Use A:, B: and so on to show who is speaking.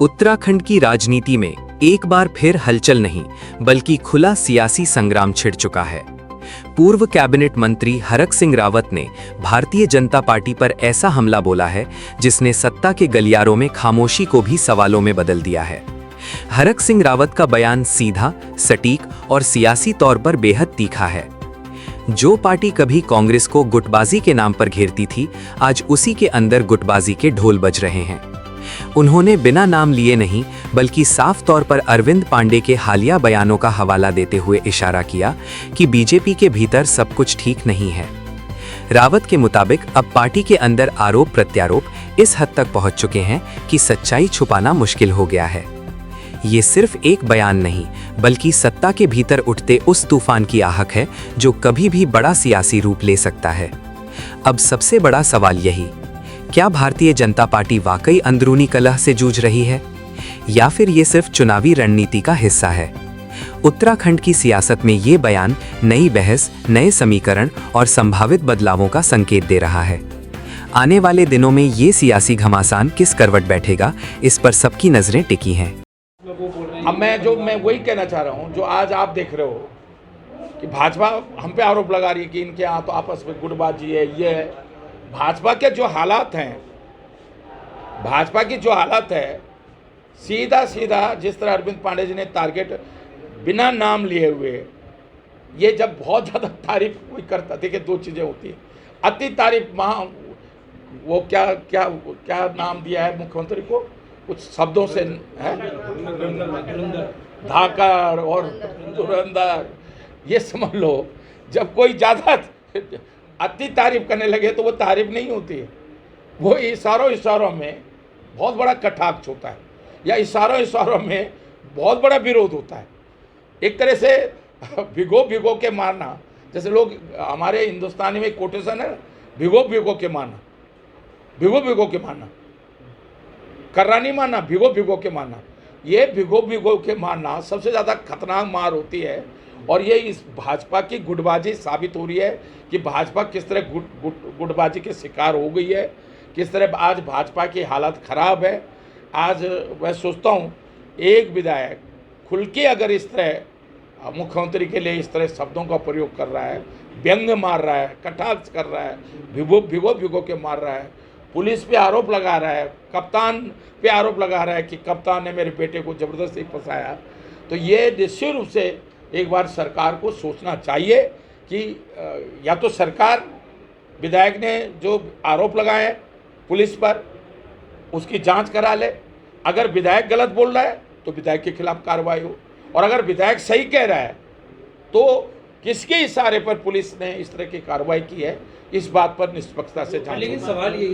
A: उत्तराखंड की राजनीति में एक बार फिर हलचल नहीं बल्कि खुला सियासी संग्राम छिड़ चुका है। पूर्व कैबिनेट मंत्री हरक सिंह रावत ने भारतीय जनता पार्टी पर ऐसा हमला बोला है जिसने सत्ता के गलियारों में खामोशी को भी सवालों में बदल दिया है। हरक सिंह रावत का बयान सीधा, सटीक और सियासी तौर पर बेहद तीखा है। जो पार्टी कभी कांग्रेस को गुटबाजी के नाम पर घेरती थी, आज उसी के अंदर गुटबाजी के ढोल बज रहे हैं। उन्होंने बिना नाम लिए नहीं बल्कि साफ तौर पर अरविंद पांडे के हालिया बयानों का हवाला देते हुए इशारा किया कि बीजेपी के भीतर सब कुछ ठीक नहीं है। रावत के मुताबिक अब पार्टी के अंदर आरोप प्रत्यारोप इस हद तक पहुंच चुके हैं कि सच्चाई छुपाना मुश्किल हो गया है। ये सिर्फ एक बयान नहीं बल्कि सत्ता के भीतर उठते उस तूफान की आहक है जो कभी भी बड़ा सियासी रूप ले सकता है। अब सबसे बड़ा सवाल यही, क्या भारतीय जनता पार्टी वाकई अंदरूनी कलह से जूझ रही है या फिर ये सिर्फ चुनावी रणनीति का हिस्सा है? उत्तराखंड की सियासत में ये बयान नई बहस, नए समीकरण और संभावित बदलावों का संकेत दे रहा है। आने वाले दिनों में ये सियासी घमासान किस करवट बैठेगा, इस पर सबकी नजरें टिकी हैं।
B: अब मैं वही कहना चाह रहा हूँ जो आज आप देख रहे हो कि भाजपा हम पे आरोप लगा रही है कि इनके यहाँ तो आपस में गुटबाजी है, ये है। भाजपा के जो हालात हैं, भाजपा की जो हालत है, सीधा सीधा जिस तरह अरविंद पांडे जी ने टारगेट बिना नाम लिए हुए, ये जब बहुत ज़्यादा तारीफ कोई करता, देखिए दो चीज़ें होती है, अति तारीफ वो क्या नाम दिया है मुख्यमंत्री को, कुछ शब्दों से है, धाकर और धुरंधर, ये समझ लो। जब कोई ज़्यादा अति तारीफ करने लगे तो वो तारीफ नहीं होती है, वो इशारों में बहुत बड़ा कटाक्ष होता है या इशारों में बहुत बड़ा विरोध होता है। एक तरह से भिगो के मारना, जैसे लोग हमारे हिंदुस्तानी में कोटेशन है, भिगो के मारना, भिगो के मारना, कर्रा नहीं मारना, भिगो के मारना। ये भिगो के मारना सबसे ज़्यादा खतरनाक मार होती है। और ये इस भाजपा की गुटबाजी साबित हो रही है कि भाजपा किस तरह गुटबाजी के शिकार हो गई है, किस तरह आज भाजपा की हालत ख़राब है। आज मैं सोचता हूँ एक विधायक खुल के अगर इस तरह मुख्यमंत्री के लिए इस तरह शब्दों का प्रयोग कर रहा है, व्यंग मार रहा है, कटाक्ष कर रहा है, भिगो के मार रहा है, पुलिस पे आरोप लगा रहा है, कप्तान पे आरोप लगा रहा है कि कप्तान ने मेरे बेटे को ज़बरदस्ती फंसाया, तो ये निश्चित रूप से एक बार सरकार को सोचना चाहिए कि या तो सरकार विधायक ने जो आरोप लगाए हैं पुलिस पर उसकी जांच करा ले, अगर विधायक गलत बोल रहा है तो विधायक के खिलाफ कार्रवाई हो, और अगर विधायक सही कह रहा है तो किसके इशारे पर पुलिस ने इस तरह की कार्रवाई की है, इस बात पर निष्पक्षता से जांच।
C: लेकिन सवाल ये